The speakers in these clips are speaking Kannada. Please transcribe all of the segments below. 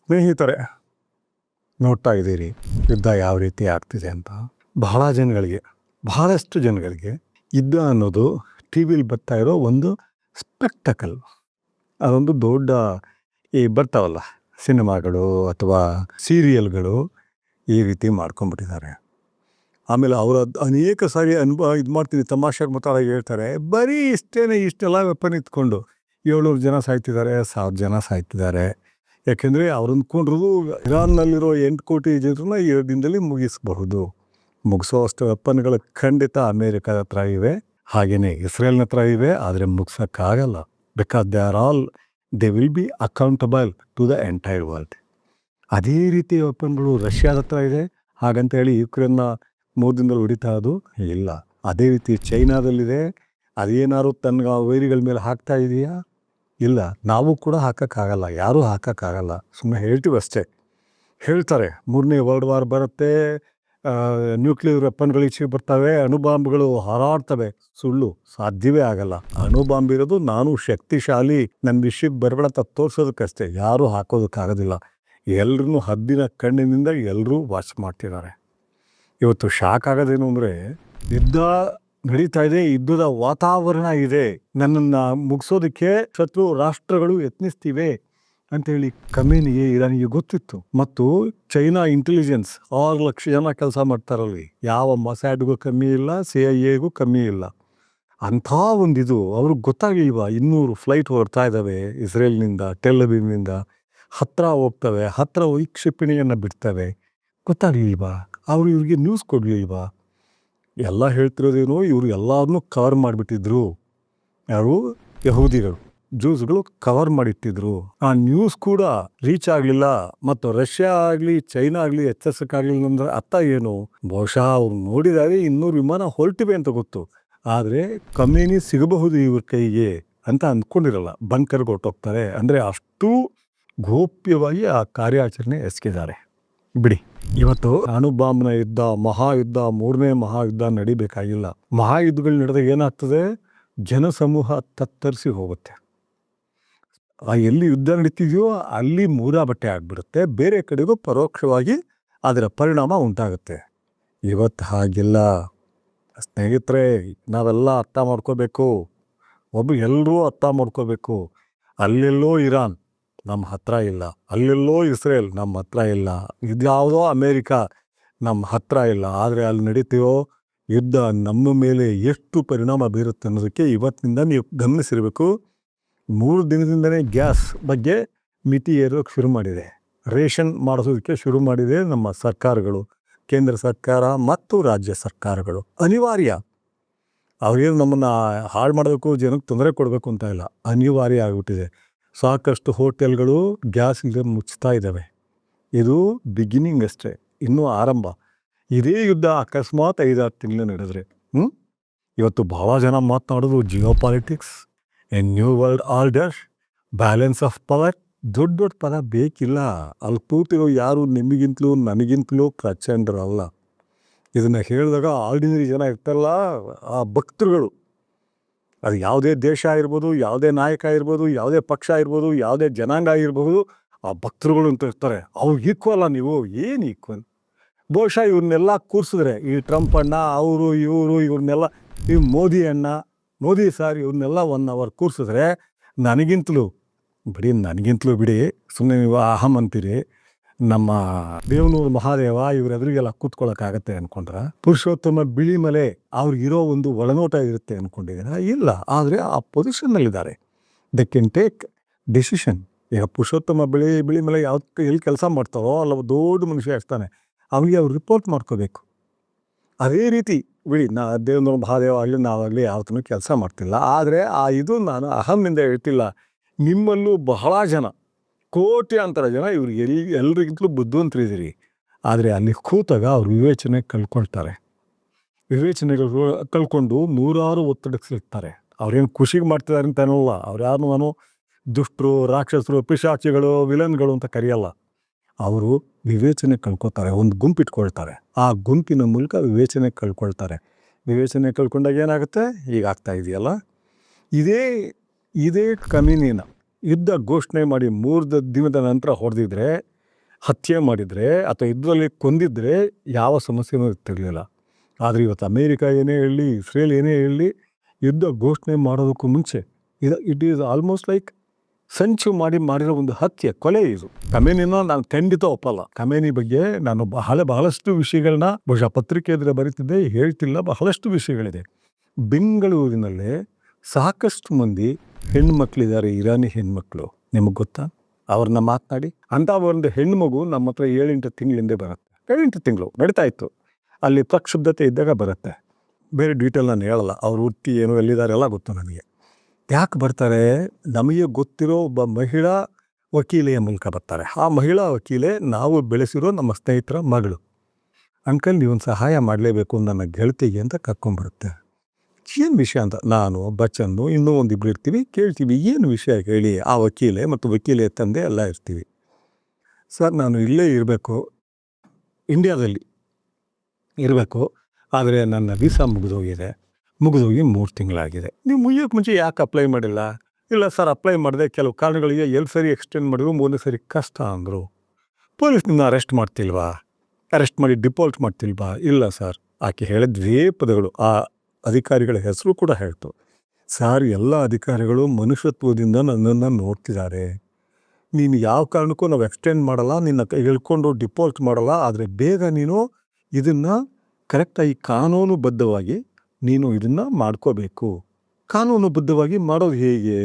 ಸ್ನೇಹಿತರೆ, ನೋಡ್ತಾ ಇದ್ದೀರಿ ಯುದ್ಧ ಯಾವ ರೀತಿ ಆಗ್ತಿದೆ ಅಂತ. ಬಹಳಷ್ಟು ಜನಗಳಿಗೆ ಯುದ್ಧ ಅನ್ನೋದು ಟಿ ವಿಲಿ ಬರ್ತಾ ಇರೋ ಒಂದು ಸ್ಪೆಕ್ಟಕಲ್. ಅದೊಂದು ದೊಡ್ಡ ಈ ಬರ್ತಾವಲ್ಲ ಸಿನಿಮಾಗಳು ಅಥವಾ ಸೀರಿಯಲ್ಗಳು, ಈ ರೀತಿ ಮಾಡ್ಕೊಂಡ್ಬಿಟ್ಟಿದ್ದಾರೆ. ಆಮೇಲೆ ಅವರ ಅನೇಕ ಸಾರಿ ಇದು ಮಾಡ್ತೀನಿ ತಮಾಷೆಗೆ ಮಾತಾಡೋಕೆ ಹೇಳ್ತಾರೆ, ಬರೀ ಇಷ್ಟೆಲ್ಲ ವೆಪನ್ ಇಟ್ಕೊಂಡು 700 ಜನ ಸಾಯ್ತಿದ್ದಾರೆ, 1000 ಜನ ಸಾಯ್ತಿದ್ದಾರೆ. ಯಾಕೆಂದರೆ ಅವ್ರು ಅಂದ್ಕೊಂಡಿರೋದು ಇರಾನ್ನಲ್ಲಿರೋ 8 ಕೋಟಿ ಜನರನ್ನ 2 ದಿನದಲ್ಲಿ ಮುಗಿಸೋ ಅಷ್ಟು ವೆಪನ್ಗಳು ಖಂಡಿತ ಅಮೇರಿಕಾದ ಹತ್ರ ಇವೆ, ಹಾಗೆಯೇ ಇಸ್ರೇಲ್ನ ಹತ್ರ ಇವೆ. ಆದರೆ ಮುಗಿಸೋಕ್ಕಾಗಲ್ಲ. Because they will be accountable to the entire world. ಅದೇ ರೀತಿ ವೆಪನ್ಗಳು ರಷ್ಯಾದ ಹತ್ರ ಇದೆ. ಹಾಗಂತ ಹೇಳಿ ಯುಕ್ರೇನ್ನ 3 ದಿನದಲ್ಲಿ ಹೊಡಿತಾ ಅದು ಇಲ್ಲ. ಅದೇ ರೀತಿ ಚೈನಾದಲ್ಲಿದೆ. ಅದೇನಾದ್ರು ತನ್ನ ವೈರಿಗಳ ಮೇಲೆ ಹಾಕ್ತಾ ಇದೆಯಾ? ಇಲ್ಲ. ನಾವು ಕೂಡ ಹಾಕೋಕ್ಕಾಗಲ್ಲ, ಯಾರೂ ಹಾಕೋಕ್ಕಾಗಲ್ಲ. ಸುಮ್ಮನೆ ಹೇಳ್ತೀವಿ ಅಷ್ಟೇ. ಹೇಳ್ತಾರೆ 3ನೇ ವರ್ಲ್ಡ್ ವಾರ್ ಬರುತ್ತೆ, ನ್ಯೂಕ್ಲಿಯರ್ ವೆಪನ್ಗಳು ಈಚೆಗೆ ಬರ್ತವೆ, ಅಣುಬಾಂಬ್ಗಳು ಹಾರಾಡ್ತವೆ. ಸುಳ್ಳು, ಸಾಧ್ಯವೇ ಆಗಲ್ಲ. ಅಣುಬಾಂಬ್ ಇರೋದು ನಾನು ಶಕ್ತಿಶಾಲಿ, ನನ್ನ ವಿಷಯಕ್ಕೆ ಬರಬೇಡ ಅಂತ ತೋರಿಸೋದಕ್ಕಷ್ಟೇ, ಯಾರೂ ಹಾಕೋದಕ್ಕಾಗೋದಿಲ್ಲ. ಎಲ್ಲರೂ ಹದ್ದಿನ ಕಣ್ಣಿನಿಂದ ಎಲ್ಲರೂ ವಾಚ್ ಮಾಡ್ತಿದ್ದಾರೆ. ಇವತ್ತು ಶಾಕ್ ಆಗೋದೇನು ಅಂದರೆ, ಯುದ್ಧ ನಡೀತಾ ಇದೆ, ಯುದ್ಧದ ವಾತಾವರಣ ಇದೆ, ನನ್ನನ್ನು ಮುಗಿಸೋದಕ್ಕೆ ಶತ್ರು ರಾಷ್ಟ್ರಗಳು ಯತ್ನಿಸ್ತಿವೆ ಅಂತೇಳಿ ಖಮೇನಿಗೆ ಇರಾನಿಗೆ ಗೊತ್ತಿತ್ತು. ಮತ್ತು ಚೈನಾ ಇಂಟೆಲಿಜೆನ್ಸ್ 6 ಲಕ್ಷ ಜನ ಕೆಲಸ ಮಾಡ್ತಾರಲ್ಲಿ. ಯಾವ ಮೊಸಾಡ್ಗೂ ಕಮ್ಮಿ ಇಲ್ಲ, CIA ಕಮ್ಮಿ ಇಲ್ಲ. ಅಂಥ ಒಂದಿದು ಅವ್ರಿಗೆ ಗೊತ್ತಾಗಲಿಲ್ವಾ? 200 ಫ್ಲೈಟ್ ಹೊರಡ್ತಾ ಇದ್ದಾವೆ ಇಸ್ರೇಲ್ನಿಂದ, ಟೆಲ್ ಅವೀವ್ನಿಂದ. ಹತ್ತಿರ ಹೋಗ್ತವೆ, ಹತ್ತಿರ ಹೋಗಿ ಕ್ಷಿಪಣಿಯನ್ನು ಬಿಡ್ತವೆ. ಗೊತ್ತಾಗಲಿಲ್ವಾ? ಇವ್ರಿಗೆ ನ್ಯೂಸ್ ಕೊಡಲಿಲ್ವಾ? ಎಲ್ಲ ಹೇಳ್ತಿರೋದೇನೋ ಇವರು ಎಲ್ಲದನ್ನೂ ಕವರ್ ಮಾಡಿಬಿಟ್ಟಿದ್ರು. ಯಾರು? ಯಹೂದಿಗಳು, ಜ್ಯೂಸ್ಗಳು ಕವರ್ ಮಾಡಿಟ್ಟಿದ್ರು. ಆ ನ್ಯೂಸ್ ಕೂಡ ರೀಚ್ ಆಗಲಿಲ್ಲ. ಮತ್ತು ರಷ್ಯಾ ಆಗಲಿ ಚೈನಾ ಆಗಲಿ ಎಚ್ಚರಿಸಕ್ಕಾಗಲಿಲ್ಲ ಅಂದ್ರೆ ಅರ್ಥ ಏನು? ಬಹುಶಃ ಅವ್ರು ನೋಡಿದಾಗ 200 ವಿಮಾನ ಹೊರಟಿವೆ ಅಂತ ಗೊತ್ತು, ಆದರೆ ಖಮೇನಿ ಸಿಗಬಹುದು ಇವ್ರ ಕೈಗೆ ಅಂತ ಅಂದ್ಕೊಂಡಿರಲ್ಲ. ಬಂಕರ್ಗೆ ಹೊರಟೋಗ್ತಾರೆ. ಅಂದರೆ ಅಷ್ಟು ಗೋಪ್ಯವಾಗಿ ಆ ಕಾರ್ಯಾಚರಣೆ ಎಸಗಿದ್ದಾರೆ. ಬಿಡಿ, ಇವತ್ತು ಅಣುಬಾಂಬ್ನ ಯುದ್ಧ, ಮಹಾಯುದ್ಧ, 3ನೇ ಮಹಾಯುದ್ಧ ನಡಿಬೇಕಾಗಿಲ್ಲ. ಮಹಾಯುದ್ಧಗಳು ನಡೆದಾಗ ಏನಾಗ್ತದೆ? ಜನಸಮೂಹ ತತ್ತರಿಸಿ ಹೋಗುತ್ತೆ. ಎಲ್ಲಿ ಯುದ್ಧ ನಡೀತಿದೆಯೋ ಅಲ್ಲಿ ಬಟ್ಟೆ ಆಗಿಬಿಡುತ್ತೆ. ಬೇರೆ ಕಡೆಗೂ ಪರೋಕ್ಷವಾಗಿ ಅದರ ಪರಿಣಾಮ ಉಂಟಾಗುತ್ತೆ. ಇವತ್ತು ಹಾಗಿಲ್ಲ ಸ್ನೇಹಿತರೆ. ನಾವೆಲ್ಲ ಅರ್ಥ ಮಾಡ್ಕೋಬೇಕು. ಎಲ್ಲರೂ ಅರ್ಥ ಮಾಡ್ಕೋಬೇಕು. ಅಲ್ಲೆಲ್ಲೋ ಇರಾನ್ ನಮ್ಮ ಹತ್ರ ಇಲ್ಲ, ಅಲ್ಲೆಲ್ಲೋ ಇಸ್ರೇಲ್ ನಮ್ಮ ಹತ್ರ ಇಲ್ಲ, ಇದ್ಯಾವುದೋ ಅಮೇರಿಕಾ ನಮ್ಮ ಹತ್ರ ಇಲ್ಲ. ಆದರೆ ಅಲ್ಲಿ ನಡೀತೀವೋ ಯುದ್ಧ ನಮ್ಮ ಮೇಲೆ ಎಷ್ಟು ಪರಿಣಾಮ ಬೀರುತ್ತೆ ಅನ್ನೋದಕ್ಕೆ ಇವತ್ತಿನಿಂದ ನೀವು ಗಮನಿಸಿರಬೇಕು. 3 ದಿನದಿಂದಲೇ ಗ್ಯಾಸ್ ಬಗ್ಗೆ ಮಿತಿ ಏರೋಕ್ಕೆ ಶುರು ಮಾಡಿದೆ. ರೇಷನ್ ಮಾಡಿಸೋದಕ್ಕೆ ಶುರು ಮಾಡಿದೆ ನಮ್ಮ ಸರ್ಕಾರಗಳು, ಕೇಂದ್ರ ಸರ್ಕಾರ ಮತ್ತು ರಾಜ್ಯ ಸರ್ಕಾರಗಳು. ಅನಿವಾರ್ಯ. ಅವ್ರೇನು ನಮ್ಮನ್ನು ಹಾಳು ಮಾಡಬೇಕು, ಜನಕ್ಕೆ ತೊಂದರೆ ಕೊಡಬೇಕು ಅಂತ ಇಲ್ಲ, ಅನಿವಾರ್ಯ ಆಗಿಬಿಟ್ಟಿದೆ. ಸಾಕಷ್ಟು ಹೋಟೆಲ್ಗಳು ಗ್ಯಾಸ್ ಇಲ್ಲದೆ ಮುಚ್ತಾ ಇದ್ದಾವೆ. ಇದು ಬಿಗಿನಿಂಗ್ ಅಷ್ಟೇ, ಇನ್ನೂ ಆರಂಭ. ಇದೇ ಯುದ್ಧ ಅಕಸ್ಮಾತ್ 5-6 ತಿಂಗಳು ನಡೆದ್ರೆ ಇವತ್ತು ಭಾಳ ಜನ ಮಾತನಾಡೋದು geopolitics, a new world order, balance of power. ದೊಡ್ಡ ಪದ ಬೇಕಿಲ್ಲ. ಅಲ್ಲಿ ಕೂತಿರೋ ಯಾರು ನಿಮಗಿಂತಲೂ ನನಗಿಂತಲೂ ಪ್ರಚಂಡರಲ್ಲ. ಇದನ್ನು ಹೇಳಿದಾಗ ಆರ್ಡಿನರಿ ಜನ ಇರ್ತಾರಲ್ಲ, ಆ ಭಕ್ತರುಗಳು, ಅದು ಯಾವುದೇ ದೇಶ ಇರ್ಬೋದು, ಯಾವುದೇ ನಾಯಕ ಇರ್ಬೋದು, ಯಾವುದೇ ಪಕ್ಷ ಇರ್ಬೋದು, ಯಾವುದೇ ಜನಾಂಗ ಇರಬಹುದು, ಆ ಭಕ್ತರುಗಳು ಅಂತ ಇರ್ತಾರೆ. ಅವ್ರಿಗೆ ಈಕ್ವಲ್ಲ ನೀವು? ಏನು ಈಕ್ವಲ್? ಬಹುಶಃ ಇವ್ರನ್ನೆಲ್ಲ ಕೂರಿಸಿದ್ರೆ, ಈ ಟ್ರಂಪ್ ಅಣ್ಣ, ಇವ್ರನ್ನೆಲ್ಲ, ಈ ಮೋದಿ ಸಾರ್ ಇವ್ರನ್ನೆಲ್ಲ 1 ಅವರ್ ಕೂರಿಸಿದ್ರೆ ನನಗಿಂತಲೂ ಬಿಡಿ, ಸುಮ್ಮನೆ ನೀವು ಅಹಂ ಅಂತೀರಿ. ನಮ್ಮ ದೇವನೂರು ಮಹಾದೇವ ಇವ್ರ ಎದುರಿಗೆಲ್ಲ ಕೂತ್ಕೊಳ್ಳೋಕ್ಕಾಗತ್ತೆ ಅಂದ್ಕೊಂಡ್ರೆ, ಪುರುಷೋತ್ತಮ ಬಿಳಿಮಲೆ ಅವ್ರಿಗಿರೋ ಒಂದು ಒಳನೋಟ ಇರುತ್ತೆ ಅಂದ್ಕೊಂಡಿದ್ದೀರಾ? ಇಲ್ಲ. ಆದರೆ ಆ ಪೊಸಿಷನ್ನಲ್ಲಿದ್ದಾರೆ. They can take decision. ಈಗ ಪುರುಷೋತ್ತಮ ಬಿಳಿಮಲೆ ಎಲ್ಲಿ ಕೆಲಸ ಮಾಡ್ತಾರೋ ಅಲ್ಲ ದೊಡ್ಡ ಮನುಷ್ಯ ಇರ್ತಾನೆ, ಅವನಿಗೆ ಅವ್ರು ರಿಪೋರ್ಟ್ ಮಾಡ್ಕೋಬೇಕು. ಅದೇ ರೀತಿ ಬಿಡಿ, ದೇವನೂರು ಮಹಾದೇವ ಆಗಲಿ ನಾವಾಗಲಿ ಯಾವತ್ತೂ ಕೆಲಸ ಮಾಡ್ತಿಲ್ಲ. ಆದರೆ ಇದು ನಾನು ಅಹಮ್ಮಿಂದ ಹೇಳ್ತಿಲ್ಲ. ನಿಮ್ಮಲ್ಲೂ ಬಹಳ ಜನ, ಕೋಟ್ಯಾಂತರ ಜನ ಎಲ್ರಿಗಿಂತಲೂ ಬುದ್ಧಿವಂತರಿದ್ದೀರಿ. ಆದರೆ ಅಲ್ಲಿ ಕೂತಾಗ ಅವ್ರು ವಿವೇಚನೆ ಕಳ್ಕೊಳ್ತಾರೆ. ವಿವೇಚನೆಗಳು ಕಳ್ಕೊಂಡು ನೂರಾರು ಒತ್ತಡಕ್ಕೆ ಸಿಗ್ತಾರೆ. ಅವ್ರೇನು ಖುಷಿಗೆ ಮಾಡ್ತಿದ್ದಾರೆ ಅಂತ ಅನ್ನೋಲ್ಲ. ಅವ್ರು ಯಾರು ದುಷ್ಟರು, ರಾಕ್ಷಸರು, ಪಿಶಾಚಿಗಳು, ವಿಲನ್ಗಳು ಅಂತ ಕರೆಯಲ್ಲ. ಅವರು ವಿವೇಚನೆ ಕಳ್ಕೊತಾರೆ. ಒಂದು ಗುಂಪಿಟ್ಕೊಳ್ತಾರೆ. ಆ ಗುಂಪಿನ ಮೂಲಕ ವಿವೇಚನೆ ಕಳ್ಕೊಳ್ತಾರೆ. ವಿವೇಚನೆ ಕಳ್ಕೊಂಡಾಗ ಏನಾಗುತ್ತೆ? ಈಗ ಆಗ್ತಾ ಇದೆಯಲ್ಲ. ಇದೇ ಖಮೇನಿನ ಯುದ್ಧ ಘೋಷಣೆ ಮಾಡಿ 3 ದಿನದ ನಂತರ ಹೊಡೆದಿದ್ರೆ ಹತ್ಯೆ ಮಾಡಿದರೆ ಅಥವಾ ಯುದ್ಧದಲ್ಲಿ ಕೊಂದಿದ್ರೆ ಯಾವ ಸಮಸ್ಯೆನೂ ಇರ್ತಿರ್ಲಿಲ್ಲ. ಆದರೆ ಇವತ್ತು ಅಮೇರಿಕ ಏನೇ ಹೇಳಲಿ, ಇಸ್ರೇಲ್ ಏನೇ ಹೇಳಲಿ, ಯುದ್ಧ ಘೋಷಣೆ ಮಾಡೋದಕ್ಕೂ ಮುಂಚೆ ಇಟ್ ಈಸ್ ಆಲ್ಮೋಸ್ಟ್ ಲೈಕ್ ಸಂಚು ಮಾಡಿರೋ ಒಂದು ಹತ್ಯೆ, ಕೊಲೆ ಇದು. ಖಮೇನಿನ ನಾನು ಖಂಡಿತ ಒಪ್ಪಲ್ಲ. ಖಮೇನಿ ಬಗ್ಗೆ ನಾನು ಬಹಳಷ್ಟು ವಿಷಯಗಳನ್ನ ಬಹುಶಃ ಪತ್ರಿಕೆ ಎದುರು ಬರೀತಿದ್ದೆ, ಹೇಳ್ತಿಲ್ಲ. ಬಹಳಷ್ಟು ವಿಷಯಗಳಿದೆ. ಬೆಂಗಳೂರಿನಲ್ಲೇ ಸಾಕಷ್ಟು ಮಂದಿ ಹೆಣ್ಮಕ್ಳಿದ್ದಾರೆ, ಇರಾನಿ ಹೆಣ್ಮಕ್ಳು. ನಿಮಗೆ ಗೊತ್ತಾ? ಅವ್ರನ್ನ ಮಾತನಾಡಿ ಅಂತ ಒಂದು ಹೆಣ್ಮಗು ನಮ್ಮ ಹತ್ರ 7-8 ತಿಂಗಳಿಂದ ಬರುತ್ತೆ. 7-8 ತಿಂಗಳು ನಡೀತಾ ಇತ್ತು. ಅಲ್ಲಿ ಪ್ರಕ್ಷುಬ್ಧತೆ ಇದ್ದಾಗ ಬರುತ್ತೆ. ಬೇರೆ ಡೀಟೇಲ್ ನಾನು ಹೇಳಲ್ಲ. ಅವ್ರ ಹುಟ್ಟಿ ಏನು ಎಲ್ಲಿದ್ದಾರೆ ಎಲ್ಲ ಗೊತ್ತು ನನಗೆ. ಯಾಕೆ ಬರ್ತಾರೆ? ನಮಗೆ ಗೊತ್ತಿರೋ ಒಬ್ಬ ಮಹಿಳಾ ವಕೀಲೆಯ ಮೂಲಕ ಬರ್ತಾರೆ. ಆ ಮಹಿಳಾ ವಕೀಲೆ ನಾವು ಬೆಳೆಸಿರೋ ನಮ್ಮ ಸ್ನೇಹಿತರ ಮಗಳು. ಅಂಕಲ್, ನೀವೊಂದು ಸಹಾಯ ಮಾಡಲೇಬೇಕು ನನ್ನ ಗೆಳತಿಗೆ ಅಂತ ಕರ್ಕೊಂಡ್ಬರುತ್ತೆ. ಏನು ವಿಷಯ ಅಂತ ನಾನು ಬಚ್ಚನ್ನು ಇನ್ನೂ ಒಂದಿಬ್ರು ಇರ್ತೀವಿ, ಕೇಳ್ತೀವಿ. ಏನು ವಿಷಯ ಹೇಳಿ? ಆ ವಕೀಲೆ ಮತ್ತು ವಕೀಲೆ ತಂದೆ ಎಲ್ಲ ಇರ್ತೀವಿ. ಸರ್, ನಾನು ಇಲ್ಲೇ ಇರಬೇಕು, ಇಂಡಿಯಾದಲ್ಲಿ ಇರಬೇಕು, ಆದರೆ ನನ್ನ ವೀಸಾ ಮುಗಿದೋಗಿ 3 ತಿಂಗಳಾಗಿದೆ. ನೀವು ಮುಗಿಯೋಕ್ಕೆ ಮುಂಚೆ ಯಾಕೆ ಅಪ್ಲೈ ಮಾಡಿಲ್ಲ? ಇಲ್ಲ ಸರ್, ಅಪ್ಲೈ ಮಾಡಿದೆ, ಕೆಲವು ಕಾರಣಗಳಿಗೆ 2 ಸರಿ ಎಕ್ಸ್ಟೆಂಡ್ ಮಾಡಿದ್ರು, 3ನೇ ಸರಿ ಕಷ್ಟ ಅಂದರು. ಪೊಲೀಸ್ ನಿಮ್ಮನ್ನ ಅರೆಸ್ಟ್ ಮಾಡ್ತಿಲ್ವಾ? ಅರೆಸ್ಟ್ ಮಾಡಿ ಡಿಪೋಲ್ಟ್ ಮಾಡ್ತಿಲ್ವಾ? ಇಲ್ಲ ಸರ್. ಆಕೆ ಹೇಳಿದ್ವೇ ಪದಗಳು. ಆ ಅಧಿಕಾರಿಗಳ ಹೆಸರು ಕೂಡ ಹೇಳ್ತು. ಸರ್, ಎಲ್ಲ ಅಧಿಕಾರಿಗಳು ಮನುಷ್ಯತ್ವದಿಂದ ನನ್ನನ್ನು ನೋಡ್ತಿದ್ದಾರೆ. ನೀನು ಯಾವ ಕಾರಣಕ್ಕೂ ನಾವು ಎಕ್ಸ್ಟೆಂಡ್ ಮಾಡಲ್ಲ, ನಿನ್ನ ಹೇಳ್ಕೊಂಡು ಡಿಪೋಲ್ಟ್ ಮಾಡಲ್ಲ, ಆದರೆ ಬೇಗ ನೀನು ಇದನ್ನು ಕರೆಕ್ಟಾಗಿ ಕಾನೂನುಬದ್ಧವಾಗಿ ನೀನು ಇದನ್ನು ಮಾಡ್ಕೋಬೇಕು. ಕಾನೂನುಬದ್ಧವಾಗಿ ಮಾಡೋದು ಹೇಗೆ?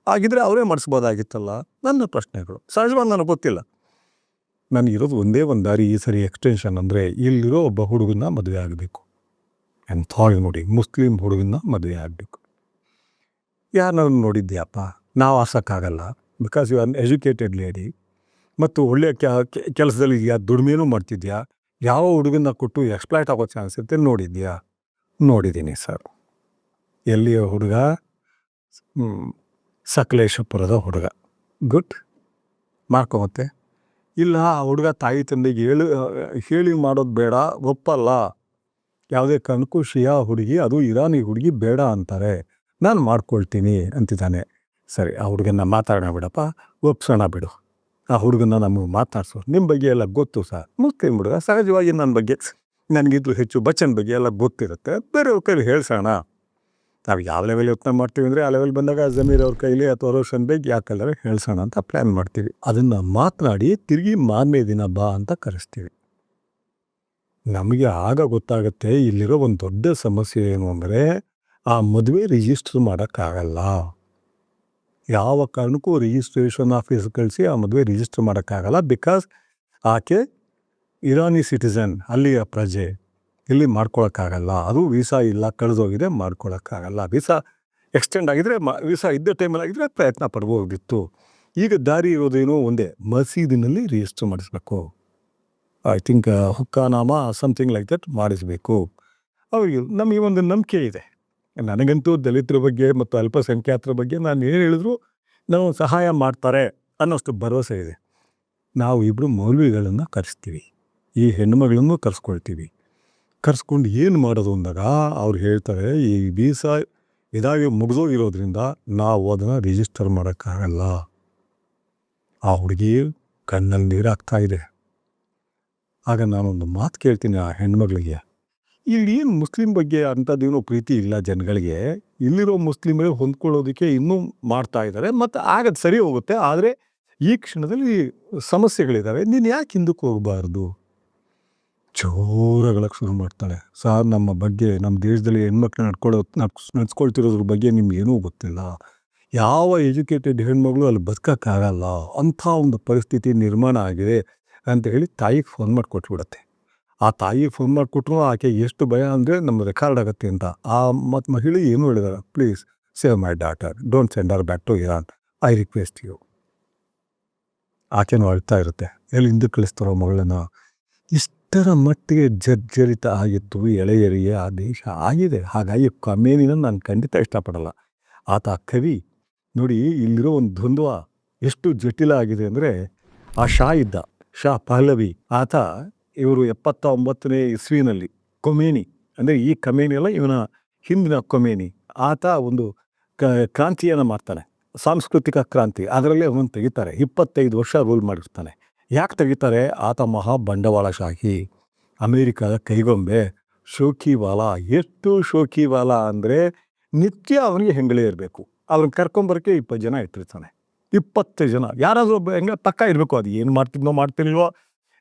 ಆಗಿದ್ರೆ ಅವರೇ ಮಾಡಿಸ್ಬೋದಾಗಿತ್ತಲ್ಲ. ನನ್ನ ಪ್ರಶ್ನೆಗಳು ಸಹಜವಾಗಿ ನನಗೆ ಗೊತ್ತಿಲ್ಲ. ನನಗಿರೋದು ಒಂದೇ ಒಂದು ದಾರಿ ಈ ಸರಿ ಎಕ್ಸ್ಟೆನ್ಷನ್ ಅಂದರೆ, ಇಲ್ಲಿರೋ ಒಬ್ಬ ಹುಡುಗನ್ನ ಮದುವೆ ಆಗಬೇಕು. ಎಂಥ ನೋಡಿ, ಮುಸ್ಲಿಂ ಹುಡುಗನ್ನ ಮದುವೆ ಆಗಬೇಕು. ಯಾರನ್ನ ನೋಡಿದ್ಯಪ್ಪ? ನಾವು ಆಸಕ್ಕಾಗಲ್ಲ. Because you are educated lady ಮತ್ತು ಒಳ್ಳೆಯ ಕೆಲಸದಲ್ಲಿ ಇದೆಯಾ, ದುಡಿಮೆನೂ ಮಾಡ್ತಿದ್ಯಾ, ಯಾವ ಹುಡುಗನ್ನ ಕೊಟ್ಟು ಎಕ್ಸ್ಪ್ಲಾಯ್ಟ್ ಆಗೋ ಚಾನ್ಸ್ ಇರುತ್ತೆ ನೋಡಿದ್ಯಾ? ನೋಡಿದ್ದೀನಿ ಸರ್. ಎಲ್ಲಿಯ ಹುಡುಗ? ಸಕಲೇಶಪುರದ ಹುಡುಗ. ಗುಡ್, ಮಾಡ್ಕೊಮತ್ತೆ. ಇಲ್ಲ, ಆ ಹುಡುಗ ತಾಯಿ ತಂದೆಗೆ ಹೇಳಿ ಮಾಡೋದು ಬೇಡ, ಒಪ್ಪಲ್ಲ. ಯಾವುದೇ ಕಾರಣಕ್ಕೂ ಶಿಯಾ ಹುಡುಗಿ, ಅದು ಇರಾನಿ ಹುಡುಗಿ ಬೇಡ ಅಂತಾರೆ, ನಾನು ಮಾಡ್ಕೊಳ್ತೀನಿ ಅಂತಿದ್ದಾನೆ. ಸರಿ, ಆ ಹುಡುಗನ್ನ ಮಾತಾಡೋಣ ಬಿಡಪ್ಪ, ಒಪ್ಸೋಣ ಬಿಡು. ಆ ಹುಡುಗನ್ನ ನಮಗೆ ಮಾತನಾಡ್ಸೋ. ನಿಮ್ಮ ಬಗ್ಗೆ ಎಲ್ಲ ಗೊತ್ತು ಸರ್, ಮುಸ್ಲಿಂ ಹುಡುಗ, ಸಹಜವಾಗಿ ನನ್ನ ಬಗ್ಗೆ ನನಗಿದ್ರು ಹೆಚ್ಚು ಬಚ್ಚನ್ ಬಗ್ಗೆ ಎಲ್ಲ ಗೊತ್ತಿರುತ್ತೆ. ಬೇರೆಯವ್ರ ಕೈಲಿ ಹೇಳ್ಸೋಣ. ನಾವು ಯಾವ ಲೆವೆಲ್ ಯೋಚನೆ ಮಾಡ್ತೀವಿ ಅಂದರೆ, ಆ ಲೆವೆಲ್ ಬಂದಾಗ ಜಮೀರ್ ಅವ್ರ ಕೈಲಿ ಅಥವಾ ರೋಷನ್ ಬೇಗ್ ಯಾಕೆಲ್ಲರೂ ಹೇಳ್ಸೋಣ ಅಂತ ಪ್ಲ್ಯಾನ್ ಮಾಡ್ತೀವಿ. ಅದನ್ನು ಮಾತನಾಡಿ ತಿರುಗಿ ಮಾರನೇ ದಿನ ಬಾ ಅಂತ ಕರೆಸ್ತೀವಿ. ನಮಗೆ ಆಗ ಗೊತ್ತಾಗುತ್ತೆ ಇಲ್ಲಿರೋ ಒಂದು ದೊಡ್ಡ ಸಮಸ್ಯೆ ಏನು ಅಂದರೆ, ಆ ಮದುವೆ ರಿಜಿಸ್ಟರ್ ಮಾಡೋಕ್ಕಾಗಲ್ಲ. ಯಾವ ಕಾರಣಕ್ಕೂ ರಿಜಿಸ್ಟ್ರೇಷನ್ ಆಫೀಸ್ ಕಳಿಸಿ ಆ ಮದುವೆ ರಿಜಿಸ್ಟರ್ ಮಾಡೋಕ್ಕಾಗಲ್ಲ. ಬಿಕಾಸ್ ಆಕೆ ಇರಾನಿ ಸಿಟಿಸನ್, ಅಲ್ಲಿಯ ಪ್ರಜೆ. ಇಲ್ಲಿ ಮಾಡ್ಕೊಳಕ್ಕಾಗಲ್ಲ. ಅದು ವೀಸಾ ಇಲ್ಲ, ಕಳೆದೋಗಿದೆ, ಮಾಡ್ಕೊಳಕ್ಕಾಗಲ್ಲ. ವೀಸಾ ಎಕ್ಸ್ಟೆಂಡ್ ಆಗಿದ್ರೆ, ವೀಸಾ ಇದ್ದ ಟೈಮಲ್ಲಾಗಿದ್ದರೆ ಪ್ರಯತ್ನ ಪಡ್ಬೋದಿತ್ತು. ಈಗ ದಾರಿ ಇರೋದೇನೋ ಒಂದೇ, ಮಸೀದಿನಲ್ಲಿ ರಿಜಿಸ್ಟರ್ ಮಾಡಿಸ್ಬೇಕು. ಐ ಥಿಂಕ್ ಹುಕ್ಕಾನಾಮ ಸಮಥಿಂಗ್ ಲೈಕ್ ದಟ್ ಮಾಡಿಸಬೇಕು. ಅವರಿಗೆ ನಮಗೆ ಒಂದು ನಂಬಿಕೆ ಇದೆ. ನನಗಂತೂ ದಲಿತರ ಬಗ್ಗೆ ಮತ್ತು ಅಲ್ಪಸಂಖ್ಯಾತರ ಬಗ್ಗೆ ನಾನು ಏನು ಹೇಳಿದ್ರು ನಾವು ಸಹಾಯ ಮಾಡ್ತಾರೆ ಅನ್ನೋಷ್ಟು ಭರವಸೆ ಇದೆ. ನಾವು ಇಬ್ಬರು ಮೌಲ್ವಿಗಳನ್ನು ಕರೆಸ್ತೀವಿ, ಈ ಹೆಣ್ಣುಮಗಳನ್ನು ಕರೆಸ್ಕೊಳ್ತೀವಿ. ಕರೆಸ್ಕೊಂಡು ಏನು ಮಾಡೋದು ಅಂದಾಗ ಅವ್ರು ಹೇಳ್ತಾರೆ, ಈ ವೀಸಾ ಇದಾಗಿ ಮುಗಿದೋಗಿರೋದ್ರಿಂದ ನಾವು ಅದನ್ನು ರಿಜಿಸ್ಟರ್ ಮಾಡೋಕ್ಕಾಗಲ್ಲ. ಆ ಹುಡುಗಿ ಕಣ್ಣಲ್ಲಿ ನೀರಾಗ್ತಾ ಇದೆ. ಆಗ ನಾನೊಂದು ಮಾತು ಕೇಳ್ತೀನಿ ಆ ಹೆಣ್ಮಗಳಿಗೆ, ಇಲ್ಲಿ ಏನು ಮುಸ್ಲಿಂ ಬಗ್ಗೆ ಅಂಥದ್ದೇನೋ ಪ್ರೀತಿ ಇಲ್ಲ ಜನಗಳಿಗೆ, ಇಲ್ಲಿರೋ ಮುಸ್ಲಿಮರೇ ಹೊಂದ್ಕೊಳ್ಳೋದಕ್ಕೆ ಇನ್ನೂ ಮಾಡ್ತಾ ಇದ್ದಾರೆ, ಮತ್ತು ಆಗದು ಸರಿ ಹೋಗುತ್ತೆ. ಆದರೆ ಈ ಕ್ಷಣದಲ್ಲಿ ಸಮಸ್ಯೆಗಳಿದ್ದಾವೆ, ನೀನು ಯಾಕೆ ಹಿಂದಕ್ಕೆ ಹೋಗಬಾರ್ದು? ಜೋರಾಗಳಕ್ಕೆ ಶುರು ಮಾಡ್ತಾಳೆ. ಸಾರ್, ನಮ್ಮ ಬಗ್ಗೆ, ನಮ್ಮ ದೇಶದಲ್ಲಿ ಹೆಣ್ಮಕ್ಳು ನಡ್ಸ್ಕೊಳ್ತಿರೋದ್ರ ಬಗ್ಗೆ ನಿಮ್ಗೇನೂ ಗೊತ್ತಿಲ್ಲ. ಯಾವ ಎಜುಕೇಟೆಡ್ ಹೆಣ್ಮಗಳು ಅಲ್ಲಿ ಬದುಕೋಕ್ಕಾಗಲ್ಲ, ಅಂಥ ಒಂದು ಪರಿಸ್ಥಿತಿ ನಿರ್ಮಾಣ ಆಗಿದೆ ಅಂತ ಹೇಳಿ ತಾಯಿಗೆ ಫೋನ್ ಮಾಡಿ ಕೊಟ್ಬಿಡತ್ತೆ. ಆ ತಾಯಿಗೆ ಫೋನ್ ಮಾಡಿಕೊಟ್ರು ಆಕೆ ಎಷ್ಟು ಭಯ ಅಂದರೆ ನಮ್ಮ ರೆಕಾರ್ಡ್ ಆಗುತ್ತೆ ಅಂತ. ಆ ಮತ್ತು ಮಹಿಳೆ ಏನು ಹೇಳಿದಾರೆ, please save my daughter, don't send her back to Iran, I request you. ಆಕೆನೂ ಅಳ್ತಾ ಇರುತ್ತೆ, ಎಲ್ಲಿ ಹಿಂದಕ್ಕೆ ಕಳಿಸ್ತಾರೋ ಮಗಳನ್ನ. ಇಷ್ಟರ ಮಟ್ಟಿಗೆ ಜರ್ಜರಿತ ಆಗಿತ್ತು ಎಳೆಯರಿಗೆ ಆ ದೇಶ ಆಗಿದೆ. ಹಾಗಾಗಿ ಖಮೇನಿನ ನಾನು ಖಂಡಿತ ಇಷ್ಟಪಡಲ್ಲ. ಆತ ಕವಿ. ನೋಡಿ, ಇಲ್ಲಿರೋ ಒಂದು ದ್ವಂದ್ವ ಎಷ್ಟು ಜಟಿಲ ಆಗಿದೆ ಅಂದರೆ, ಆ ಶಾ ಇದ್ದ, ಶಾ ಪಹಲವಿ, ಆತ ಇವರು 79ನೇ ಇಸ್ವಿನಲ್ಲಿ ಕೊಮೇನಿ ಅಂದರೆ ಈ ಖಮೇನಿ ಅಲ್ಲ, ಇವನ ಹಿಂದಿನ ಕೊಮೇನಿ, ಆತ ಒಂದು ಕ್ರಾಂತಿಯನ್ನು ಮಾಡ್ತಾನೆ, ಸಾಂಸ್ಕೃತಿಕ ಕ್ರಾಂತಿ. ಅದರಲ್ಲೇ ಅವನು ತೆಗಿತಾರೆ. 25 ವರ್ಷ ರೂಲ್ ಮಾಡಿರ್ತಾನೆ. ಯಾಕೆ ತೆಗಿತಾರೆ? ಆತ ಮಹಾ ಬಂಡವಾಳಶಾಹಿ, ಅಮೇರಿಕಾದ ಕೈಗೊಂಬೆ, ಶೋಕಿವಾಲ. ಎಷ್ಟು ಶೋಕಿವಾಲ ಅಂದರೆ ನಿತ್ಯ ಅವನಿಗೆ ಹೆಂಗಳೇ ಇರಬೇಕು. ಅವ್ರನ್ನ ಕರ್ಕೊಂಬರೋಕ್ಕೆ 20 ಜನ ಇಟ್ಟಿರ್ತಾನೆ. 20 ಜನ ಯಾರಾದರೂ ಒಬ್ಬ ಹೆಂಗೆ ಪಕ್ಕ ಇರಬೇಕು. ಅದು ಏನು ಮಾಡ್ತಿದ್ನೋ ಮಾಡ್ತಿಲ್ವೋ,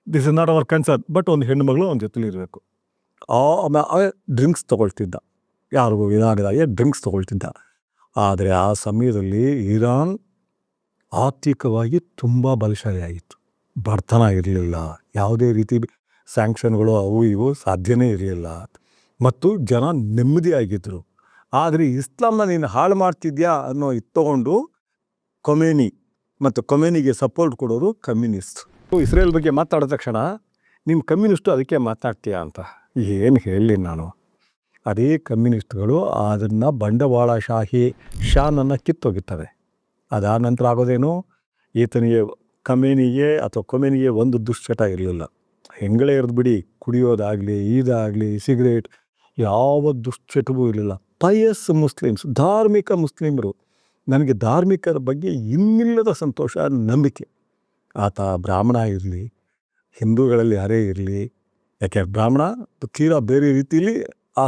this is not our concern. But ಒಂದು ಹೆಣ್ಣು ಮಗಳು ಅವನ ಜೊತೆಲಿ ಇರಬೇಕು. ಡ್ರಿಂಕ್ಸ್ ತೊಗೊಳ್ತಿದ್ದ, ಯಾರಿಗೂ ಇದಾಗದಾಗೆ ಡ್ರಿಂಕ್ಸ್ ತೊಗೊಳ್ತಿದ್ದ. ಆದರೆ ಆ ಸಮಯದಲ್ಲಿ ಇರಾನ್ ಆರ್ಥಿಕವಾಗಿ ತುಂಬ ಬಲಶಾಲಿಯಾಗಿತ್ತು. ಬಡತನ ಇರಲಿಲ್ಲ, ಯಾವುದೇ ರೀತಿ ಸ್ಯಾಂಕ್ಷನ್ಗಳು ಅವು ಇವು ಸಾಧ್ಯನೇ ಇರಲಿಲ್ಲ, ಮತ್ತು ಜನ ನೆಮ್ಮದಿಯಾಗಿದ್ದರು. ಆದರೆ ಇಸ್ಲಾಂನ ನೀನು ಹಾಳು ಮಾಡ್ತಿದ್ಯಾ ಅನ್ನೋ ತಗೊಂಡು ಕೊಮೇನಿ ಮತ್ತು ಕೊಮೇನಿಗೆ ಸಪೋರ್ಟ್ ಕೊಡೋರು ಕಮ್ಯುನಿಸ್ಟ್. ಇಸ್ರೇಲ್ ಬಗ್ಗೆ ಮಾತಾಡಿದ ತಕ್ಷಣ ನೀನು ಕಮ್ಯುನಿಸ್ಟು ಅದಕ್ಕೆ ಮಾತಾಡ್ತೀಯಾ ಅಂತ ಏನು ಹೇಳಲಿ ನಾನು. ಅದೇ ಕಮ್ಯುನಿಸ್ಟ್ಗಳು ಅದನ್ನು ಬಂಡವಾಳಶಾಹಿ ಶಾನನ್ನು ಕಿತ್ತೋಗಿರ್ತವೆ. ಅದಾದ ನಂತರ ಆಗೋದೇನು, ಈತನಿಗೆ ಕೊಮೇನಿಗೆ ಒಂದು ದುಶ್ಚಟ ಇರಲಿಲ್ಲ. ಹೆಂಗಳೇ ಇರೋದು ಬಿಡಿ, ಕುಡಿಯೋದಾಗಲಿ ಇದಾಗಲಿ ಸಿಗರೇಟ್ ಯಾವ ದುಶ್ಚಟವೂ ಇರಲಿಲ್ಲ. ಪಯಸ್ ಮುಸ್ಲಿಮ್ಸ್, ಧಾರ್ಮಿಕ ಮುಸ್ಲಿಮರು. ನನಗೆ ಧಾರ್ಮಿಕರ ಬಗ್ಗೆ ಇನ್ನಿಲ್ಲದ ಸಂತೋಷ, ನಂಬಿಕೆ. ಆತ ಬ್ರಾಹ್ಮಣ ಇರಲಿ, ಹಿಂದೂಗಳಲ್ಲಿ ಯಾರೇ ಇರಲಿ, ಯಾಕೆ ಬ್ರಾಹ್ಮಣ ತೀರಾ ಬೇರೆ ರೀತಿಯಲ್ಲಿ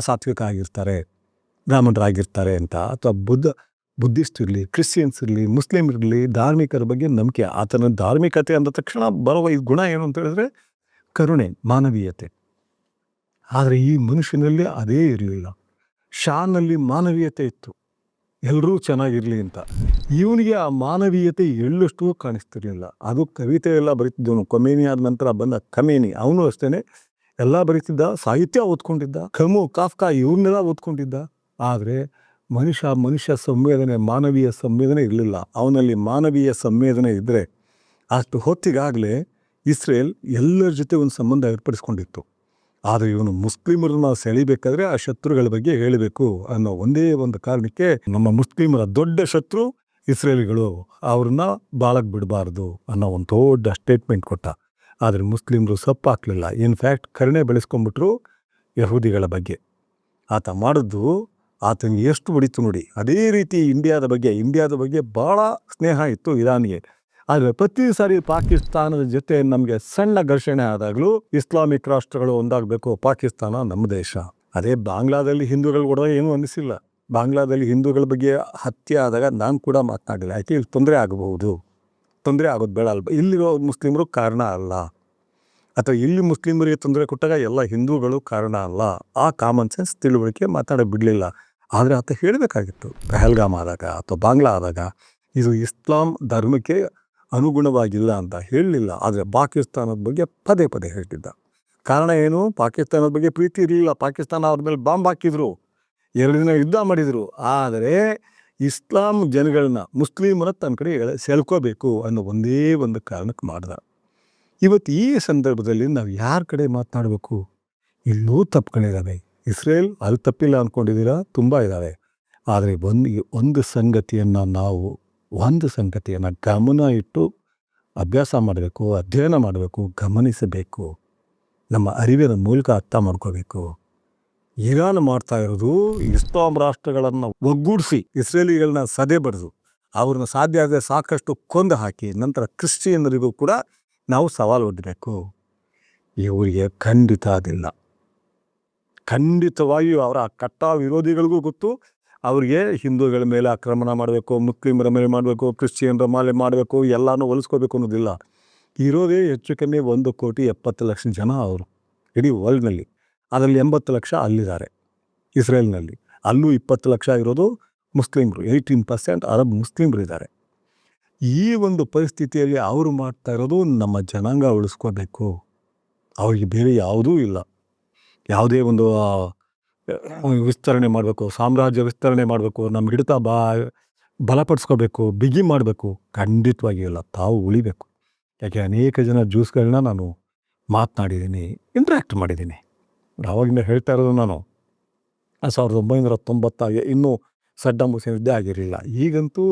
ಸಾತ್ವಿಕ ಆಗಿರ್ತಾರೆ, ಬ್ರಾಹ್ಮಣರಾಗಿರ್ತಾರೆ ಅಂತ, ಅಥವಾ ಬುದ್ಧಿಸ್ಟ್ ಇರಲಿ, ಕ್ರಿಶ್ಚಿಯನ್ಸ್ ಇರಲಿ, ಮುಸ್ಲಿಮ್ ಇರಲಿ, ಧಾರ್ಮಿಕರ ಬಗ್ಗೆ ನಂಬಿಕೆ. ಆತನ ಧಾರ್ಮಿಕತೆ ಅಂದ ತಕ್ಷಣ ಬರುವ ಈ ಗುಣ ಏನು ಅಂತ ಹೇಳಿದ್ರೆ ಕರುಣೆ, ಮಾನವೀಯತೆ. ಆದರೆ ಈ ಮನುಷ್ಯನಲ್ಲಿ ಅದೇ ಇರಲಿಲ್ಲ. ಶಾನಲ್ಲಿ ಮಾನವೀಯತೆ ಇತ್ತು, ಎಲ್ಲರೂ ಚೆನ್ನಾಗಿರಲಿ ಅಂತ. ಇವನಿಗೆ ಆ ಮಾನವೀಯತೆ ಎಳ್ಳಷ್ಟು ಕಾಣಿಸ್ತಿರ್ಲಿಲ್ಲ. ಅದು ಕವಿತೆ ಎಲ್ಲ ಬರೀತಿದ್ದವನು. ಕೊಮೇನಿ ಆದ ನಂತರ ಬಂದ ಖಮೇನಿ, ಅವನು ಅಷ್ಟೇ ಎಲ್ಲ ಬರೀತಿದ್ದ, ಸಾಹಿತ್ಯ ಓದ್ಕೊಂಡಿದ್ದ, ಕಾಫ್ಕಾ ಇವ್ರನ್ನೆಲ್ಲ ಓದ್ಕೊಂಡಿದ್ದ. ಆದರೆ ಮನುಷ್ಯ ಸಂವೇದನೆ, ಮಾನವೀಯ ಸಂವೇದನೆ ಇರಲಿಲ್ಲ ಅವನಲ್ಲಿ. ಮಾನವೀಯ ಸಂವೇದನೆ ಇದ್ದರೆ ಅಷ್ಟು ಹೊತ್ತಿಗಾಗಲೇ ಇಸ್ರೇಲ್ ಎಲ್ಲರ ಜೊತೆ ಒಂದು ಸಂಬಂಧ ಏರ್ಪಡಿಸ್ಕೊಂಡಿತ್ತು. ಆದರೆ ಇವನು ಮುಸ್ಲಿಮರನ್ನ ಸೆಳಿಬೇಕಾದ್ರೆ ಆ ಶತ್ರುಗಳ ಬಗ್ಗೆ ಹೇಳಬೇಕು ಅನ್ನೋ ಒಂದೇ ಒಂದು ಕಾರಣಕ್ಕೆ ನಮ್ಮ ಮುಸ್ಲಿಮರ ದೊಡ್ಡ ಶತ್ರು ಇಸ್ರೇಲಿಗಳು, ಅವ್ರನ್ನ ಬಾಳಕ್ಕೆ ಬಿಡಬಾರ್ದು ಅನ್ನೋ ಒಂದು ದೊಡ್ಡ ಸ್ಟೇಟ್ಮೆಂಟ್ ಕೊಟ್ಟ. ಆದರೆ ಮುಸ್ಲಿಮರು ಸಪ್ಪಾಕಲಿಲ್ಲ. ಇನ್ಫ್ಯಾಕ್ಟ್ ಕರುಣೆ ಬೆಳೆಸ್ಕೊಂಡ್ಬಿಟ್ರು ಯಹೂದಿಗಳ ಬಗ್ಗೆ. ಆತ ಮಾಡಿದ್ದು ಆತನಿಗೆ ಎಷ್ಟು ಹೊಡಿತು ನೋಡಿ. ಅದೇ ರೀತಿ ಇಂಡಿಯಾದ ಬಗ್ಗೆ ಭಾಳ ಸ್ನೇಹ ಇತ್ತು ಇರಾನ್ಗೆ. ಆದರೆ ಪ್ರತಿ ಸಾರಿ ಪಾಕಿಸ್ತಾನದ ಜೊತೆ ನಮಗೆ ಸಣ್ಣ ಘರ್ಷಣೆ ಆದಾಗಲೂ ಇಸ್ಲಾಮಿಕ್ ರಾಷ್ಟ್ರಗಳು ಒಂದಾಗಬೇಕು, ಪಾಕಿಸ್ತಾನ ನಮ್ಮ ದೇಶ. ಅದೇ ಬಾಂಗ್ಲಾದಲ್ಲಿ ಹಿಂದೂಗಳು ಕೂಡ ಏನೂ ಅನ್ನಿಸಿಲ್ಲ. ಬಾಂಗ್ಲಾದಲ್ಲಿ ಹಿಂದೂಗಳ ಬಗ್ಗೆ ಹತ್ಯೆ ಆದಾಗ ನಾನು ಕೂಡ ಮಾತನಾಡಿಲ್ಲ. ಯಾಕೆ ಇಲ್ಲಿ ತೊಂದರೆ ಆಗೋದು ಬೇಡ ಅಲ್ವ, ಇಲ್ಲಿರೋ ಮುಸ್ಲಿಮರು ಕಾರಣ ಅಲ್ಲ, ಅಥವಾ ಇಲ್ಲಿ ಮುಸ್ಲಿಮರಿಗೆ ತೊಂದರೆ ಕೊಟ್ಟಾಗ ಎಲ್ಲ ಹಿಂದೂಗಳು ಕಾರಣ ಅಲ್ಲ. ಆ ಕಾಮನ್ ಸೆನ್ಸ್ ತಿಳುವಳಿಕೆ ಮಾತಾಡೋ ಬಿಡಲಿಲ್ಲ. ಆದರೆ ಆತ ಹೇಳಬೇಕಾಗಿತ್ತು, ಪಹಲ್ಗಾಮ್ ಆದಾಗ ಅಥವಾ ಬಾಂಗ್ಲಾ ಆದಾಗ ಇದು ಇಸ್ಲಾಂ ಧರ್ಮಕ್ಕೆ ಅನುಗುಣವಾಗಿಲ್ಲ ಅಂತ ಹೇಳಲಿಲ್ಲ. ಆದರೆ ಪಾಕಿಸ್ತಾನದ ಬಗ್ಗೆ ಪದೇ ಪದೇ ಹೇಳ್ತಿದ್ದ. ಕಾರಣ ಏನು? ಪಾಕಿಸ್ತಾನದ ಬಗ್ಗೆ ಪ್ರೀತಿ ಇರಲಿಲ್ಲ. ಪಾಕಿಸ್ತಾನ ಅವ್ರ ಮೇಲೆ ಬಾಂಬ್ ಹಾಕಿದ್ರು, 2 ದಿನ ಯುದ್ಧ ಮಾಡಿದರು. ಆದರೆ ಇಸ್ಲಾಂ ಜನಗಳನ್ನ, ಮುಸ್ಲಿಮರ ತನ್ನ ಕಡೆ ಸೆಳ್ಕೋಬೇಕು ಅನ್ನೋ ಒಂದೇ ಒಂದು ಕಾರಣಕ್ಕೆ ಮಾಡ್ದ. ಇವತ್ತು ಈ ಸಂದರ್ಭದಲ್ಲಿ ನಾವು ಯಾರ ಕಡೆ ಮಾತನಾಡಬೇಕು? ಇಲ್ಲೂ ತಪ್ಪುಗಳಿದ್ದಾವೆ. ಇಸ್ರೇಲ್ ಅಲ್ಲಿ ತಪ್ಪಿಲ್ಲ ಅಂದ್ಕೊಂಡಿದ್ದೀರಾ, ತುಂಬ ಇದ್ದಾವೆ. ಆದರೆ ಒಂದು ಸಂಗತಿಯನ್ನು ಗಮನ ಇಟ್ಟು ಅಭ್ಯಾಸ ಮಾಡಬೇಕು, ಅಧ್ಯಯನ ಮಾಡಬೇಕು, ಗಮನಿಸಬೇಕು, ನಮ್ಮ ಅರಿವಿನ ಮೂಲಕ ಅರ್ಥ ಮಾಡ್ಕೋಬೇಕು. ಇರಾನ್ ಮಾಡ್ತಾ ಇರೋದು ಇಸ್ಲಾಂ ರಾಷ್ಟ್ರಗಳನ್ನು ಒಗ್ಗೂಡಿಸಿ ಇಸ್ರೇಲಿಗಳನ್ನ ಸದೆ ಬಡಿದು ಅವ್ರನ್ನ ಸಾಧ್ಯ ಆದರೆ ಸಾಕಷ್ಟು ಕೊಂದು ಹಾಕಿ ನಂತರ ಕ್ರಿಶ್ಚಿಯನ್ನರಿಗೂ ಕೂಡ ನಾವು ಸವಾಲು ಒಡ್ಡಬೇಕು. ಇವರಿಗೆ ಖಂಡಿತ ಅದಿಲ್ಲ. ಖಂಡಿತವಾಗಿಯೂ ಅವರ ಕಟ್ಟ ವಿರೋಧಿಗಳಿಗೂ ಗೊತ್ತು, ಅವ್ರಿಗೆ ಹಿಂದೂಗಳ ಮೇಲೆ ಆಕ್ರಮಣ ಮಾಡಬೇಕು, ಮುಸ್ಲಿಮರ ಮೇಲೆ ಮಾಡಬೇಕು, ಕ್ರಿಶ್ಚಿಯನ್ರ ಮೇಲೆ ಮಾಡಬೇಕು, ಎಲ್ಲನೂ ಹೊಲಿಸ್ಕೋಬೇಕು ಅನ್ನೋದಿಲ್ಲ. ಇರೋದೇ ಹೆಚ್ಚು ಕಮ್ಮಿ 1,70,00,000 ಜನ ಅವರು ಇಡೀ ವರ್ಲ್ಡ್ನಲ್ಲಿ. ಅದರಲ್ಲಿ 80 ಲಕ್ಷ ಅಲ್ಲಿದ್ದಾರೆ ಇಸ್ರೇಲ್ನಲ್ಲಿ. ಅಲ್ಲೂ 20 ಲಕ್ಷ ಇರೋದು ಮುಸ್ಲಿಮರು, 18% ಅರಬ್ ಮುಸ್ಲಿಮರು ಇದ್ದಾರೆ. ಈ ಒಂದು ಪರಿಸ್ಥಿತಿಯಲ್ಲಿ ಅವರು ಮಾಡ್ತಾ ಇರೋದು ನಮ್ಮ ಜನಾಂಗ ಉಳಿಸ್ಕೋಬೇಕು. ಅವ್ರಿಗೆ ಬೇರೆ ಯಾವುದೂ ಇಲ್ಲ. ಯಾವುದೇ ಒಂದು ವಿಸ್ತರಣೆ ಮಾಡಬೇಕು, ಸಾಮ್ರಾಜ್ಯ ವಿಸ್ತರಣೆ ಮಾಡಬೇಕು, ನಮ್ಮ ಹಿಡಿತ ಬಲಪಡಿಸ್ಕೋಬೇಕು, ಬಿಗಿ ಮಾಡಬೇಕು, ಖಂಡಿತವಾಗಿ ಇಲ್ಲ. ತಾವು ಉಳಿಬೇಕು. ಯಾಕೆ ಅನೇಕ ಜನ ಜ್ಯೂಸ್ಗಳನ್ನ ನಾನು ಮಾತನಾಡಿದ್ದೀನಿ, ಇಂಟ್ರ್ಯಾಕ್ಟ್ ಮಾಡಿದ್ದೀನಿ. ಆವಾಗಿಂದ ಹೇಳ್ತಾ ಇರೋದು ನಾನು 1990 ಇನ್ನೂ ಸಡ್ಡಾಮ್ ಹುಸೇನ್ ಯುದ್ಧ ಆಗಿರಲಿಲ್ಲ. ಈಗಂತೂ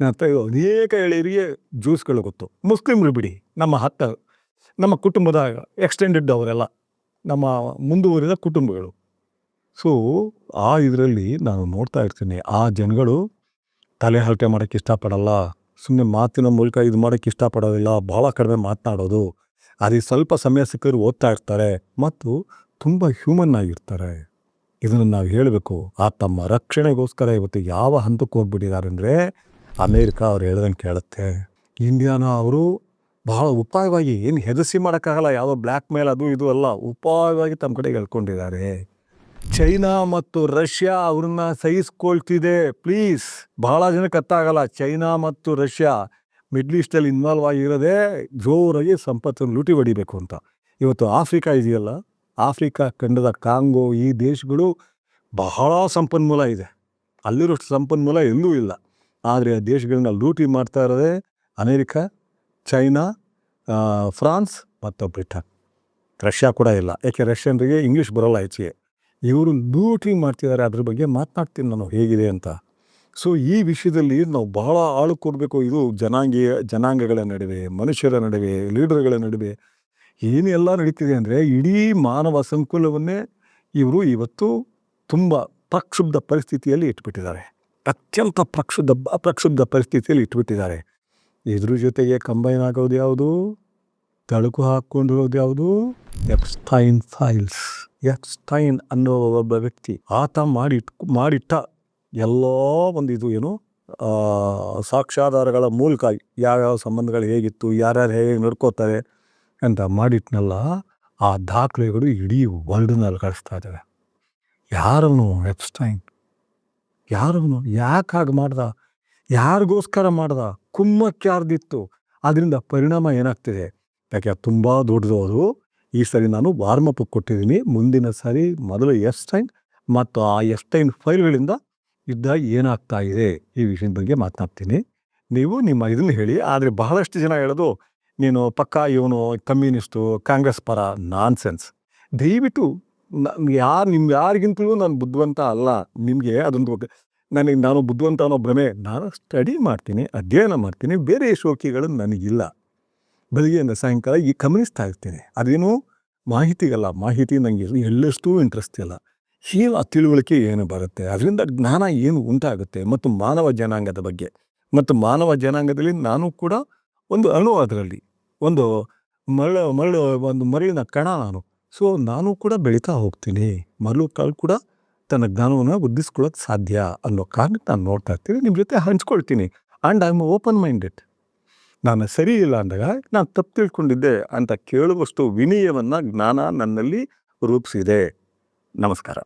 ನನ್ನ ಹತ್ರ ಅನೇಕ ಎಳೆಯರಿಗೆ ಜ್ಯೂಸ್ಗಳು ಗೊತ್ತು. ಮುಸ್ಲಿಮ್ರು ಬಿಡಿ, ನಮ್ಮ ಕುಟುಂಬದ ಎಕ್ಸ್ಟೆಂಡೆಡ್ ಅವರೆಲ್ಲ ನಮ್ಮ ಮುಂದುವರಿದ ಕುಟುಂಬಗಳು. ಸೊ ಇದರಲ್ಲಿ ನಾನು ನೋಡ್ತಾ ಇರ್ತೀನಿ, ಆ ಜನಗಳು ತಲೆ ಹರಟೆ ಮಾಡೋಕ್ಕೆ ಇಷ್ಟಪಡಲ್ಲ. ಸುಮ್ಮನೆ ಮಾತಿನ ಮೂಲಕ ಇದು ಮಾಡೋಕ್ಕೆ ಇಷ್ಟಪಡೋದಿಲ್ಲ, ಭಾಳ ಕಡಿಮೆ ಮಾತನಾಡೋದು, ಅದಕ್ಕೆ ಸ್ವಲ್ಪ ಸಮಯ ಸಿಕ್ಕಿದ್ರೆ ಓದ್ತಾ ಇರ್ತಾರೆ ಮತ್ತು ತುಂಬ ಹ್ಯೂಮನ್ ಆಗಿರ್ತಾರೆ. ಇದನ್ನು ನಾವು ಹೇಳಬೇಕು. ಆ ತಮ್ಮ ರಕ್ಷಣೆಗೋಸ್ಕರ ಇವತ್ತು ಯಾವ ಹಂತಕ್ಕೆ ಹೋಗ್ಬಿಟ್ಟಿದ್ದಾರೆ ಅಂದರೆ, ಅಮೇರಿಕ ಅವ್ರು ಹೇಳ್ದಂಗೆ ಕೇಳುತ್ತೆ. ಇಂಡಿಯಾನ ಅವರು ಬಹಳ ಉಪಾಯವಾಗಿ, ಏನು ಹೆದರಿಸಿ ಮಾಡೋಕ್ಕಾಗಲ್ಲ, ಯಾವುದೋ ಬ್ಲ್ಯಾಕ್ ಮೇಲ್ ಅದು ಇದು ಅಲ್ಲ, ಉಪಾಯವಾಗಿ ತಮ್ಮ ಕಡೆಗೆ ಎಳ್ಕೊಂಡಿದ್ದಾರೆ. ಚೈನಾ ಮತ್ತು ರಷ್ಯಾ ಅವ್ರನ್ನ ಸಹಿಸ್ಕೊಳ್ತಿದೆ. ಪ್ಲೀಸ್, ಬಹಳ ಜನಕ್ಕೆ ಅರ್ಥಾಗಲ್ಲ. ಚೈನಾ ಮತ್ತು ರಷ್ಯಾ ಮಿಡ್ಲ್ ಈಸ್ಟಲ್ಲಿ ಇನ್ವಾಲ್ವ್ ಆಗಿರೋದೇ ಜೋರಾಗಿ ಸಂಪತ್ತನ್ನು ಲೂಟಿ ಹೊಡಿಬೇಕು ಅಂತ. ಇವತ್ತು ಆಫ್ರಿಕಾ ಇದೆಯಲ್ಲ, ಆಫ್ರಿಕಾ ಖಂಡದ ಕಾಂಗೋ, ಈ ದೇಶಗಳು ಬಹಳ ಸಂಪನ್ಮೂಲ ಇದೆ, ಅಲ್ಲಿರೋಷ್ಟು ಸಂಪನ್ಮೂಲ ಎಲ್ಲೂ ಇಲ್ಲ. ಆದರೆ ಆ ದೇಶಗಳನ್ನ ಲೂಟಿ ಮಾಡ್ತಾ ಇರೋದೇ ಅಮೇರಿಕಾ, ಚೈನಾ, ಫ್ರಾನ್ಸ್ ಮತ್ತು ಬ್ರಿಟನ್. ರಷ್ಯಾ ಕೂಡ ಇಲ್ಲ, ಯಾಕೆ ರಷ್ಯನ್ರಿಗೆ ಇಂಗ್ಲೀಷ್ ಬರೋಲ್ಲ ಹೆಚ್ಚಿಗೆ. ಇವರು ಲೂಟಿ ಮಾಡ್ತಿದ್ದಾರೆ. ಅದ್ರ ಬಗ್ಗೆ ಮಾತನಾಡ್ತೀನಿ ನಾನು ಹೇಗಿದೆ ಅಂತ. ಸೊ ಈ ವಿಷಯದಲ್ಲಿ ನಾವು ಬಹಳ ಆಳು ಕೊಡಬೇಕು. ಇದು ಜನಾಂಗಗಳ ನಡುವೆ, ಮನುಷ್ಯರ ನಡುವೆ, ಲೀಡರ್ಗಳ ನಡುವೆ ಏನೆಲ್ಲ ನಡೀತಿದೆ ಅಂದರೆ, ಇಡೀ ಮಾನವ ಸಂಕುಲವನ್ನೇ ಇವರು ಇವತ್ತು ತುಂಬ ಪ್ರಕ್ಷುಬ್ಧ ಪರಿಸ್ಥಿತಿಯಲ್ಲಿ ಇಟ್ಬಿಟ್ಟಿದ್ದಾರೆ. ಅತ್ಯಂತ ಪ್ರಕ್ಷುಬ್ಧ ಪರಿಸ್ಥಿತಿಯಲ್ಲಿ ಇಟ್ಬಿಟ್ಟಿದ್ದಾರೆ. ಇದ್ರ ಜೊತೆಗೆ ಕಂಬೈನ್ ಆಗೋದು ಯಾವುದು, ತಳುಕು ಹಾಕ್ಕೊಂಡಿರೋದು ಯಾವುದು, ಎಪ್ಸ್ಟೈನ್ ಫೈಲ್ಸ್. ಎಪ್ಸ್ಟೈನ್ ಅನ್ನೋ ಒಬ್ಬ ವ್ಯಕ್ತಿ, ಆತ ಮಾಡಿಟ್ಟ ಎಲ್ಲ ಒಂದು ಇದು ಏನು ಸಾಕ್ಷ್ಯಾಧಾರಗಳ ಮೂಲಕ ಯಾವ್ಯಾವ ಸಂಬಂಧಗಳು ಹೇಗಿತ್ತು, ಯಾರ್ಯಾರು ಹೇಗೆ ನಡ್ಕೋತಾರೆ ಅಂತ ಮಾಡಿಟ್ನಲ್ಲ, ಆ ದಾಖಲೆಗಳು ಇಡೀ ವರ್ಲ್ಡ್ನಲ್ಲಿ ಕಳಿಸ್ತಾ ಇದ್ದಾವೆ. ಯಾರವನು ಎಪ್ಸ್ಟೈನ್? ಯಾರವನು? ಯಾಕೆ ಹಾಗೆ ಮಾಡ್ದ? ಯಾರಿಗೋಸ್ಕರ ಮಾಡ್ದ? ಕುಮ್ಮಕ್ಕೆ ಯಾರ್ದಿತ್ತು? ಅದರಿಂದ ಪರಿಣಾಮ ಏನಾಗ್ತಿದೆ? ಯಾಕೆ ತುಂಬ ದೊಡ್ಡದು ಅದು. ಈ ಸರಿ ನಾನು ವಾರ್ಮಪ್ ಕೊಟ್ಟಿದ್ದೀನಿ. ಮುಂದಿನ ಸಾರಿ ಮೊದಲು ಎಪ್ಸ್ಟೈನ್ ಮತ್ತು ಆ ಎಪ್ಸ್ಟೈನ್ ಫೈಲ್ಗಳಿಂದ ಯುದ್ಧ ಏನಾಗ್ತಾ ಇದೆ ಈ ವಿಷಯದ ಬಗ್ಗೆ ಮಾತನಾಡ್ತೀನಿ. ನೀವು ನಿಮ್ಮ ಇದನ್ನು ಹೇಳಿ. ಆದರೆ ಬಹಳಷ್ಟು ಜನ ಹೇಳೋದು, ನೀನು ಪಕ್ಕಾ ಇವನು ಕಮ್ಯುನಿಸ್ಟು, ಕಾಂಗ್ರೆಸ್ ಪರ. ನಾನ್ಸೆನ್ಸ್. ದಯವಿಟ್ಟು ನಿಮ್ಗೆ ಯಾರಿಗಿಂತಲೂ ನಾನು ಬುದ್ಧಿವಂತ ಅಲ್ಲ. ನಿಮಗೆ ಅದೊಂದು ನಾನು ಬುದ್ಧಿವಂತ ಅನ್ನೋ ಭ್ರಮೆ. ನಾನು ಸ್ಟಡಿ ಮಾಡ್ತೀನಿ, ಅಧ್ಯಯನ ಮಾಡ್ತೀನಿ, ಬೇರೆ ಶೋಕಿಗಳು ನನಗಿಲ್ಲ. ಬೆಳಗ್ಗೆಯಿಂದ ಸಾಯಂಕಾಲ ಈ ಗಮನಿಸ್ತಾ ಇರ್ತೀನಿ. ಅದೇನು ಮಾಹಿತಿಗಲ್ಲ, ಮಾಹಿತಿ ನನಗೆ ಎಳ್ಳಷ್ಟು ಇಂಟ್ರೆಸ್ಟ್ ಇಲ್ಲ. ಆ ತಿಳುವಳಿಕೆ ಏನು ಬರುತ್ತೆ, ಅದರಿಂದ ಜ್ಞಾನ ಏನು ಉಂಟಾಗುತ್ತೆ, ಮತ್ತು ಮಾನವ ಜನಾಂಗದ ಬಗ್ಗೆ, ಮತ್ತು ಮಾನವ ಜನಾಂಗದಲ್ಲಿ ನಾನು ಕೂಡ ಒಂದು ಅಣು, ಅದರಲ್ಲಿ ಒಂದು ಮರಳಿನ ಕಣ ನಾನು. ಸೊ ನಾನು ಕೂಡ ಬೆಳೀತಾ ಹೋಗ್ತೀನಿ. ಕಾಳು ಕೂಡ ತನ್ನ ಜ್ಞಾನವನ್ನು ವೃದ್ಧಿಸ್ಕೊಳ್ಳೋಕೆ ಸಾಧ್ಯ ಅನ್ನೋ ಕಾರಣಕ್ಕೆ ನಾನು ನೋಡ್ತಾ ಇರ್ತೀನಿ, ನಿಮ್ಮ ಜೊತೆ ಹಂಚ್ಕೊಳ್ತೀನಿ. And I am open minded. ನಾನು ಸರಿ ಇಲ್ಲ ಅಂದಾಗ ನಾನು ತಪ್ಪು ತಿಳ್ಕೊಂಡಿದ್ದೆ ಅಂತ ಕೇಳುವಷ್ಟು ವಿನಯವನ್ನು ಜ್ಞಾನ ನನ್ನಲ್ಲಿ ರೂಪಿಸಿದೆ. ನಮಸ್ಕಾರ.